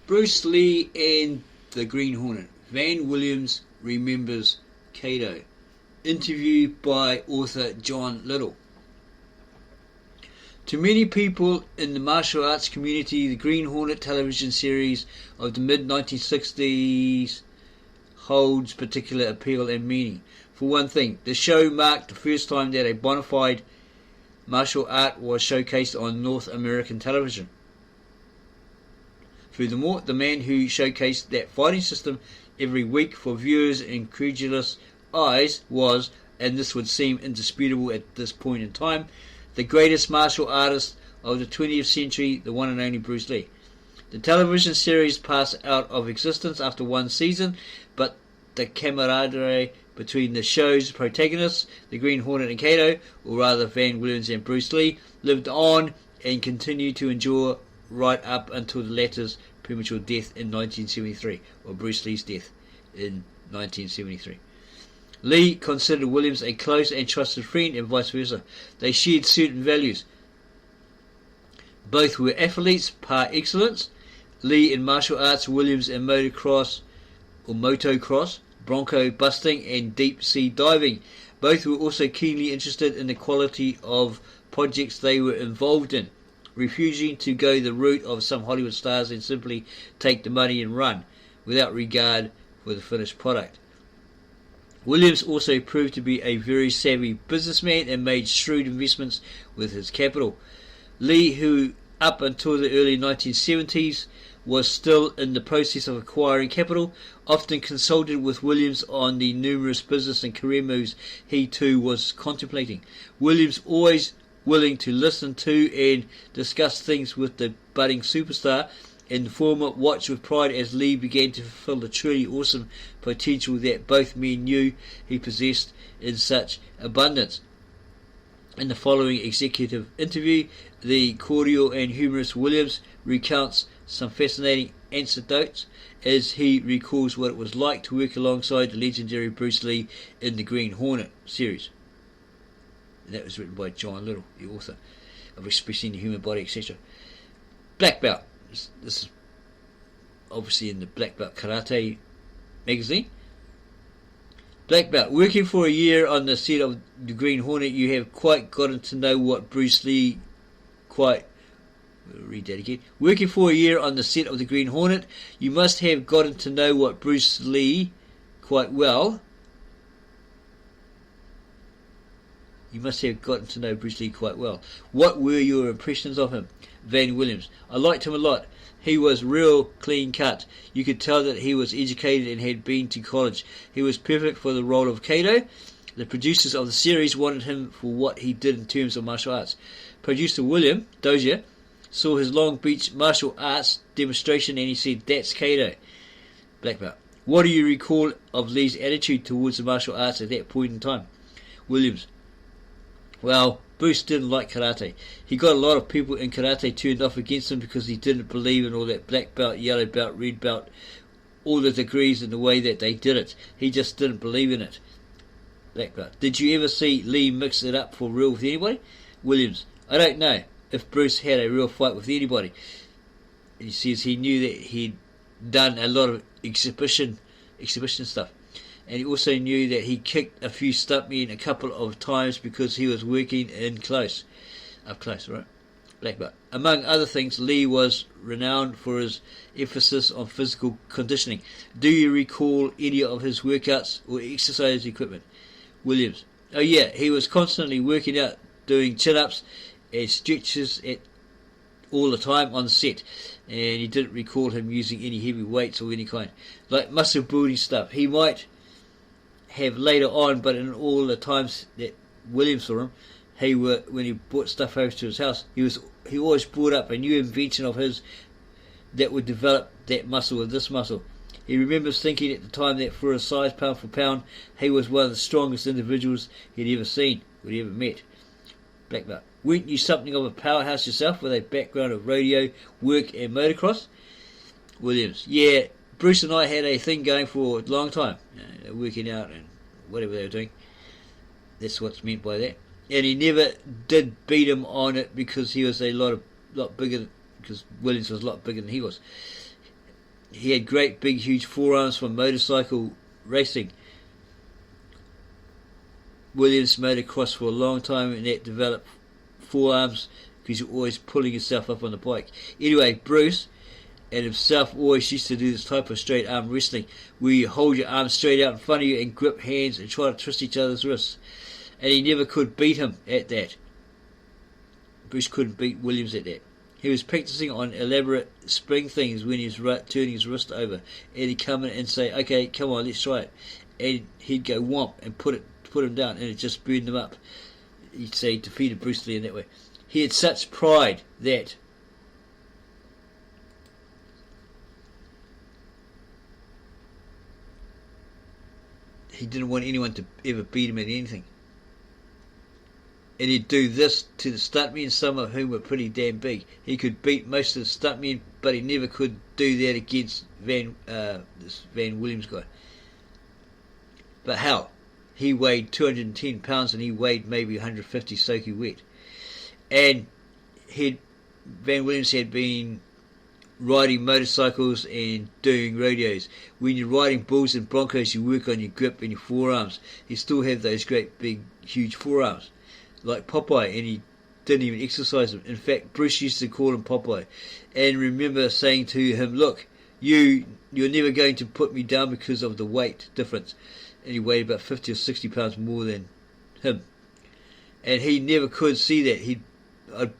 Bruce Lee and the Green Hornet. Van Williams remembers Kato. Interview by author John Little. To many people in the martial arts community, the Green Hornet television series of the mid-1960s holds particular appeal and meaning. For one thing, the show marked the first time that a bona fide martial art was showcased on North American television. Furthermore, the man who showcased that fighting system every week for viewers' incredulous eyes was, and this would seem indisputable at this point in time, the greatest martial artist of the 20th century, the one and only Bruce Lee. The television series passed out of existence after one season, but the camaraderie between the show's protagonists, the Green Hornet and Kato, or rather Van Williams and Bruce Lee, lived on and continued to endure right up until the latter's premature death in 1973, or Bruce Lee's death in 1973. Lee considered Williams a close and trusted friend, and vice versa. They shared certain values. Both were athletes par excellence. Lee in martial arts, Williams in motocross, bronco busting, and deep sea diving. Both were also keenly interested in the quality of projects they were involved in, refusing to go the route of some Hollywood stars and simply take the money and run, without regard for the finished product. Williams also proved to be a very savvy businessman and made shrewd investments with his capital. Lee, who up until the early 1970s was still in the process of acquiring capital, often consulted with Williams on the numerous business and career moves he too was contemplating. Williams, always willing to listen to and discuss things with the budding superstar, and the former watched with pride as Lee began to fulfill the truly awesome potential that both men knew he possessed in such abundance. In the following executive interview, the cordial and humorous Williams recounts some fascinating anecdotes as he recalls what it was like to work alongside the legendary Bruce Lee in the Green Hornet series. And that was written by John Little, the author of Expressing the Human Body, etc. Black Belt. This is obviously in the Black Belt Karate magazine. Black Belt. Working for a year on the set of the Green Hornet, you have quite gotten to know what Bruce Lee read that again. Working for a year on the set of the Green Hornet, you must have gotten to know what Bruce Lee quite well. You must have gotten to know Bruce Lee quite well. What were your impressions of him? Van Williams. I liked him a lot. He was real clean cut. You could tell that he was educated and had been to college. He was perfect for the role of Kato. The producers of the series wanted him for what he did in terms of martial arts. Producer William Dozier saw his Long Beach martial arts demonstration and he said, "That's Kato." Black Belt. What do you recall of Lee's attitude towards the martial arts at that point in time? Williams. Well, Bruce didn't like karate. He got a lot of people in karate turned off against him because he didn't believe in all that black belt, yellow belt, red belt, all the degrees and the way that they did it. He just didn't believe in it. Black belt. Did you ever see Lee mix it up for real with anybody? Williams. I don't know if Bruce had a real fight with anybody. He says he knew that he'd done a lot of exhibition stuff. And he also knew that he kicked a few stuntmen a couple of times because he was working up close, right? Black belt. Among other things, Lee was renowned for his emphasis on physical conditioning. Do you recall any of his workouts or exercise equipment? Williams. Oh yeah, he was constantly working out, doing chin-ups and stretches all the time on set, and he didn't recall him using any heavy weights or any kind, like muscle building stuff. He might have later on, but in all the times that Williams saw him, when he brought stuff over to his house, he always brought up a new invention of his that would develop that muscle or this muscle. He remembers thinking at the time that for his size, pound for pound, he was one of the strongest individuals he'd ever seen, or he'd ever met. Black belt. Weren't you something of a powerhouse yourself with a background of rodeo, work and motocross? Williams. Yeah, Bruce and I had a thing going for a long time, working out and whatever they were doing. That's what's meant by that. And he never did beat him on it because he was a lot bigger, because Williams was a lot bigger than he was. he had great big huge forearms from motorcycle racing. Williams motocrossed for a long time and that developed forearms because you're always pulling yourself up on the bike. Anyway, Bruce and himself always used to do this type of straight arm wrestling where you hold your arms straight out in front of you and grip hands and try to twist each other's wrists. And he never could beat him at that. Bruce couldn't beat Williams at that. He was practicing on elaborate spring things when he was turning his wrist over. And he'd come in and say, okay, come on, let's try it. And he'd go whomp and put him down, and it just burned him up. He'd say he defeated Bruce Lee in that way. He had such pride that he didn't want anyone to ever beat him at anything. And he'd do this to the stuntmen, some of whom were pretty damn big. He could beat most of the stuntmen, but he never could do that against this Van Williams guy. But how? He weighed 210 pounds and he weighed maybe 150 soaking wet. And Van Williams had been riding motorcycles and doing rodeos. When you're riding bulls and broncos, you work on your grip and your forearms. You still have those great big huge forearms like Popeye, and he didn't even exercise them. In fact, Bruce used to call him Popeye, and remember saying to him, look, you're never going to put me down because of the weight difference. And he weighed about 50 or 60 pounds more than him, and he never could see that.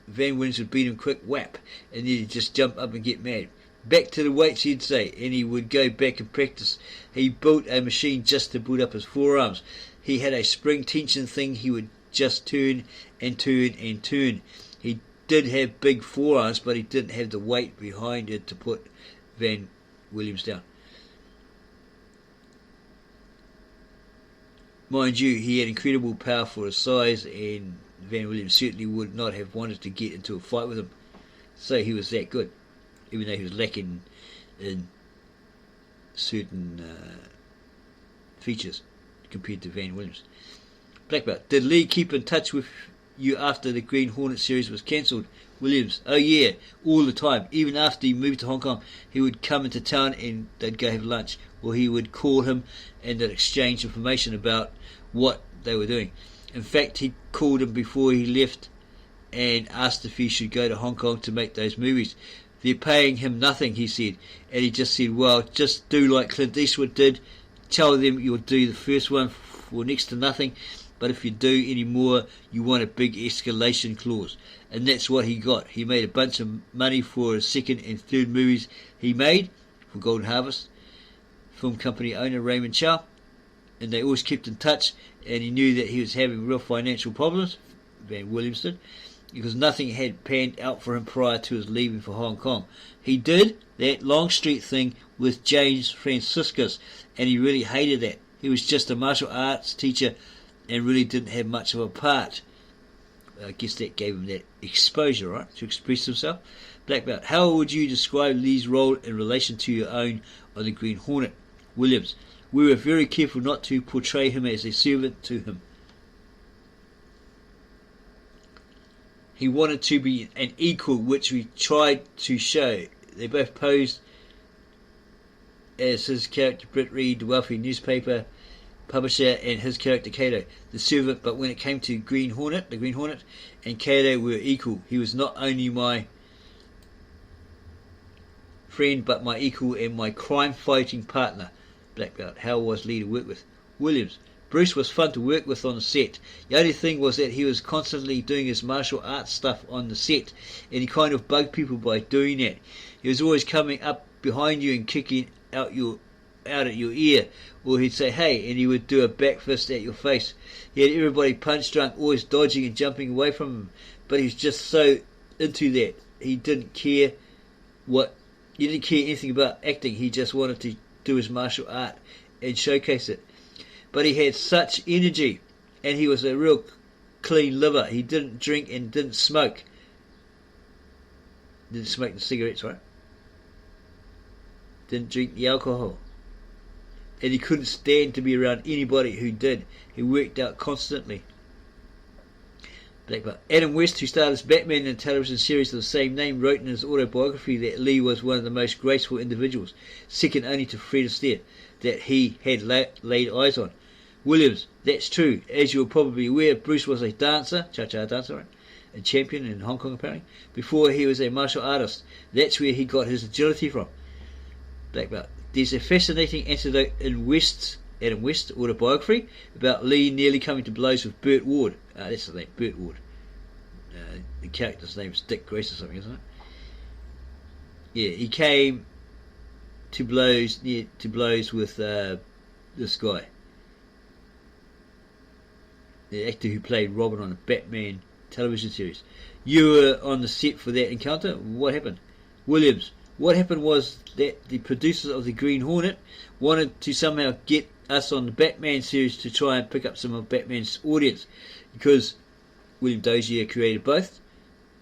Van Williams would beat him quick whap, and then he'd just jump up and get mad. Back to the weights, he'd say, and he would go back and practice. He built a machine just to build up his forearms. He had a spring tension thing he would just turn and turn and turn. He did have big forearms, but he didn't have the weight behind it to put Van Williams down. Mind you, he had incredible power for his size, and Van Williams certainly would not have wanted to get into a fight with him. So he was that good, even though he was lacking in certain features compared to Van Williams. Black belt. Did Lee keep in touch with you after the Green Hornet series was cancelled? Williams. Oh yeah, all the time. Even after he moved to Hong Kong, he would come into town and they'd go have lunch, or he would call him and they'd exchange information about what they were doing. In fact, he called him before he left and asked if he should go to Hong Kong to make those movies. They're paying him nothing, he said. And he just said, well, just do like Clint Eastwood did. Tell them you'll do the first one for next to nothing, but if you do any more, you want a big escalation clause. And that's what he got. He made a bunch of money for his second and third movies he made for Golden Harvest. Film company owner Raymond Chow. And they always kept in touch, and he knew that he was having real financial problems, Van Williams did, because nothing had panned out for him prior to his leaving for Hong Kong. He did that Long Street thing with James Franciscus, and he really hated that. He was just a martial arts teacher and really didn't have much of a part. I guess that gave him that exposure, right, to express himself. Black belt. How would you describe Lee's role in relation to your own on the Green Hornet? Williams. We were very careful not to portray him as a servant to him. He wanted to be an equal, which we tried to show. They both posed as his character Britt Reed, the wealthy newspaper publisher, and his character Kato, the servant. But when it came to the Green Hornet, and Kato were equal. He was not only my friend, but my equal and my crime-fighting partner. Black belt. How was Lee to work with? Williams. Bruce was fun to work with on the set. The only thing was that he was constantly doing his martial arts stuff on the set, and he kind of bugged people by doing that. He was always coming up behind you and kicking out at your ear, or he'd say hey, and he would do a back fist at your face. He had everybody punch drunk, always dodging and jumping away from him, but he's just so into that. He didn't care anything about acting. He just wanted to do his martial art and showcase it. But he had such energy, and he was a real clean liver. He didn't drink and didn't smoke. Didn't smoke the cigarettes, right? Didn't drink the alcohol. And he couldn't stand to be around anybody who did. He worked out constantly. Black belt. Adam West, who starred as Batman in a television series of the same name, wrote in his autobiography that Lee was one of the most graceful individuals, second only to Fred Astaire, that he had laid eyes on. Williams, that's true. As you're probably aware, Bruce was a dancer, cha-cha dancer, right? A champion in Hong Kong apparently, before he was a martial artist. That's where he got his agility from. Black belt. There's a fascinating anecdote in Adam West's autobiography about Lee nearly coming to blows with Burt Ward. That's the name, Burt Ward. The character's name is Dick Grace or something, isn't it? Yeah, he came to blows with this guy, the actor who played Robin on the Batman television series. You were on the set for that encounter. What happened? Williams. What happened was that the producers of the Green Hornet wanted to somehow get us on the Batman series to try and pick up some of Batman's audience, because William Dozier created both,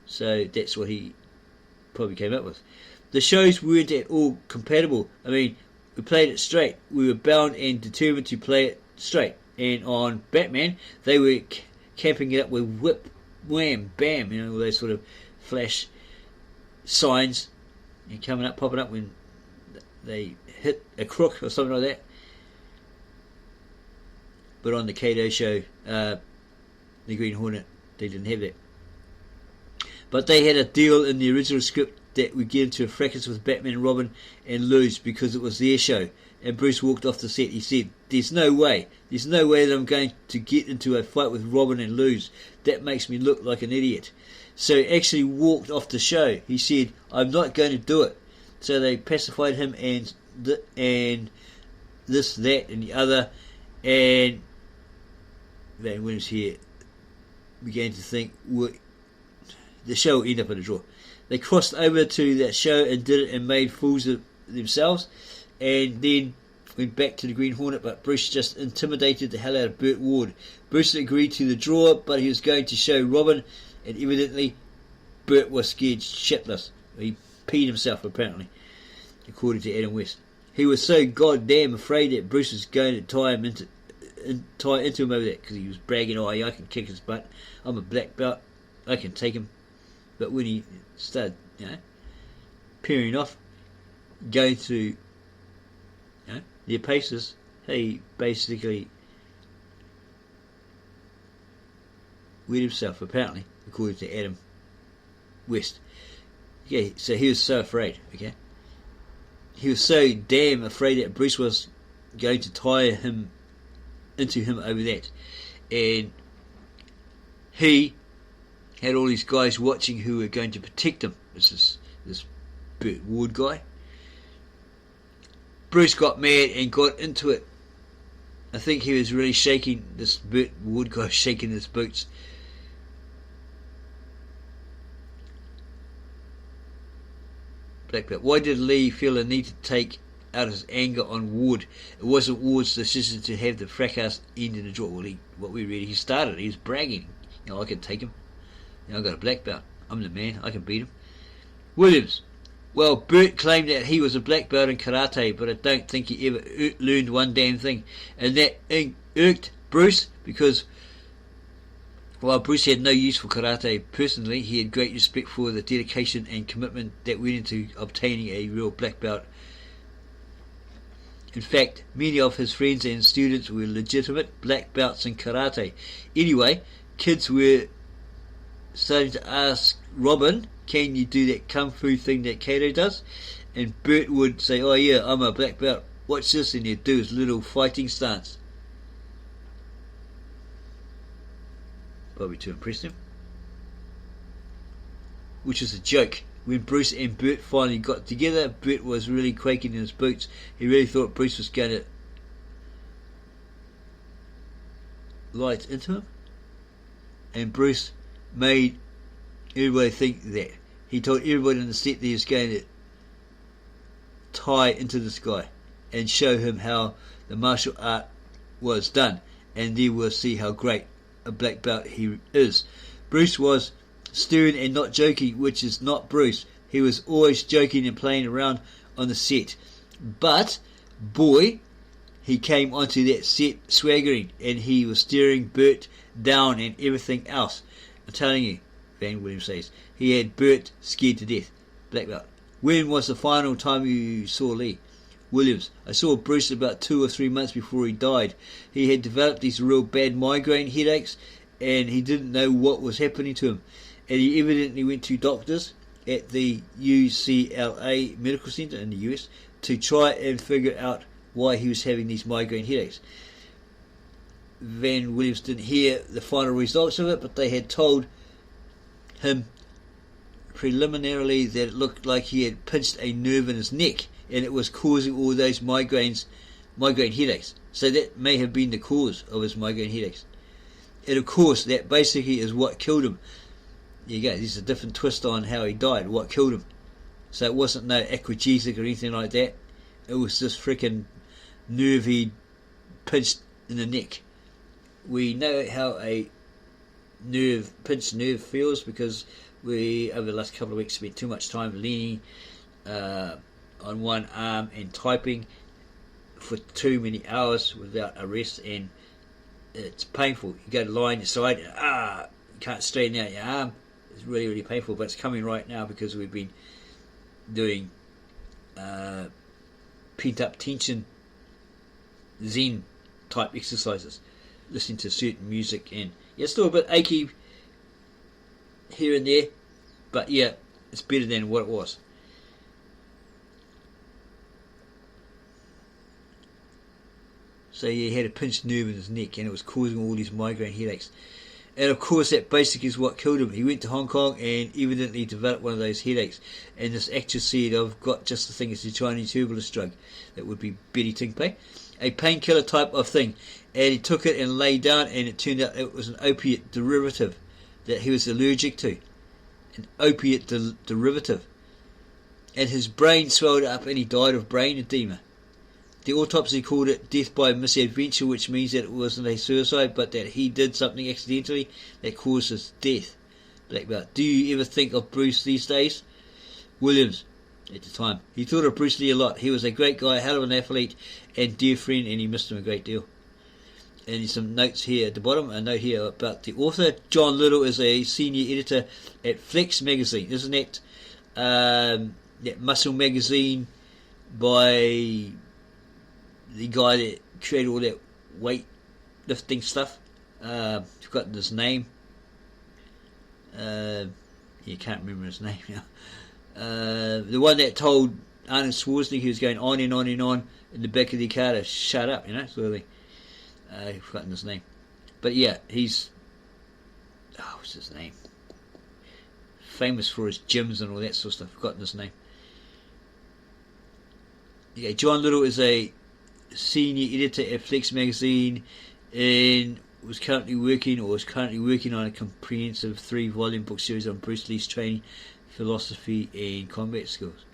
so that's what he probably came up with. The shows weren't at all compatible. I mean, we played it straight. We were bound and determined to play it straight. And on Batman, they were camping it up with whip, wham, bam, all those sort of flash signs and coming up, popping up when they hit a crook or something like that. But on the Kato show, the Green Hornet, they didn't have that. But they had a deal in the original script that we get into a fracas with Batman and Robin and lose because it was their show. And Bruce walked off the set. He said, there's no way that I'm going to get into a fight with Robin and lose. That makes me look like an idiot. So he actually walked off the show. He said, I'm not going to do it. So they pacified him and this, that and the other, and Van Williams here began to think the show will end up in a draw. They crossed over to that show and did it and made fools of themselves, and then went back to the Green Hornet, but Bruce just intimidated the hell out of Burt Ward. Bruce agreed to the draw, but he was going to show Robin, and evidently Burt was scared shitless. He peed himself, apparently, according to Adam West. He was so goddamn afraid that Bruce was going to tie into him over that, because he was bragging, oh, I can kick his butt, I'm a black belt, I can take him. But when he started, peering off, going through their paces, he basically wet himself, apparently, according to Adam West. Okay, so he was so afraid, okay? He was so damn afraid that Bruce was going to tie him into him over that. And he had all these guys watching who were going to protect him. This Burt Ward guy. Bruce got mad and got into it. I think he was really shaking, this Burt Ward guy shaking his boots. Black belt. Why did Lee feel a need to take out his anger on Ward? It wasn't Ward's decision to have the fracas end in a draw. Well, what we read, he started. He was bragging. I can take him. I've got a black belt. I'm the man. I can beat him. Williams. Well, Burt claimed that he was a black belt in karate, but I don't think he ever learned one damn thing. And that irked Bruce, because while Bruce had no use for karate personally, he had great respect for the dedication and commitment that went into obtaining a real black belt. In fact, many of his friends and students were legitimate black belts in karate. Anyway, kids were starting to ask Robin, can you do that kung fu thing that Kato does? And Burt would say, oh yeah, I'm a black belt. Watch this, and he'd do his little fighting stance. Probably to impress him. Which is a joke. When Bruce and Burt finally got together, Burt was really quaking in his boots. He really thought Bruce was going to light into him. And Bruce made everybody think that. He told everybody on the set that he was going to tie into this guy and show him how the martial art was done, and then we'll see how great a black belt he is. Bruce was stern and not joking, which is not Bruce. He was always joking and playing around on the set. But, boy, he came onto that set swaggering, and he was staring Burt down and everything else. I'm telling you, Van Williams says. He had Bert scared to death. Black belt. When was the final time you saw Lee? Williams. I saw Bruce about 2 or 3 months before he died. He had developed these real bad migraine headaches, and he didn't know what was happening to him. And he evidently went to doctors at the UCLA Medical Center in the US to try and figure out why he was having these migraine headaches. Van Williams didn't hear the final results of it, but they had told him preliminarily that it looked like he had pinched a nerve in his neck, and it was causing all those migraine headaches. So that may have been the cause of his migraine headaches. And of course, that basically is what killed him. There you go, there's a different twist on how he died, what killed him. So it wasn't no aquagesic or anything like that. It was this freaking nerve he pinched in the neck. We know how a pinched nerve feels because we, over the last couple of weeks, spent too much time leaning on one arm and typing for too many hours without a rest, and it's painful. You go to lie on your side, you can't straighten out your arm. It's really, really painful, but it's coming right now because we've been doing pent up tension Zen type exercises, listening to certain music, and it's still a bit achy here and there, but yeah, it's better than what it was. So he had a pinched nerve in his neck, and it was causing all these migraine headaches. And of course, that basically is what killed him. He went to Hong Kong and evidently developed one of those headaches. And this actress said, I've got just the thing, it's a Chinese herbalist drug. That would be Betty Tingpei. A painkiller type of thing. And he took it and lay down, and it turned out it was an opiate derivative that he was allergic to. An opiate derivative. And his brain swelled up, and he died of brain edema. The autopsy called it death by misadventure, which means that it wasn't a suicide, but that he did something accidentally that caused his death. Black belt. Do you ever think of Bruce these days? Williams. At the time, he thought of Bruce Lee a lot. He was a great guy, a hell of an athlete, and dear friend, and he missed him a great deal. And there's some notes here at the bottom. A note here about the author. John Little is a senior editor at Flex magazine. Isn't that that muscle magazine by the guy that created all that weightlifting stuff? I've forgotten his name. You can't remember his name now. The one that told Arnold Schwarzenegger he was going on and on and on in the back of the car to shut up, sort of thing. I've forgotten his name. But yeah, he's... what's his name? Famous for his gyms and all that sort of stuff. I've forgotten his name. Yeah, John Little is a senior editor at Flex magazine and was currently working on a comprehensive 3-volume book series on Bruce Lee's training, philosophy and combat skills.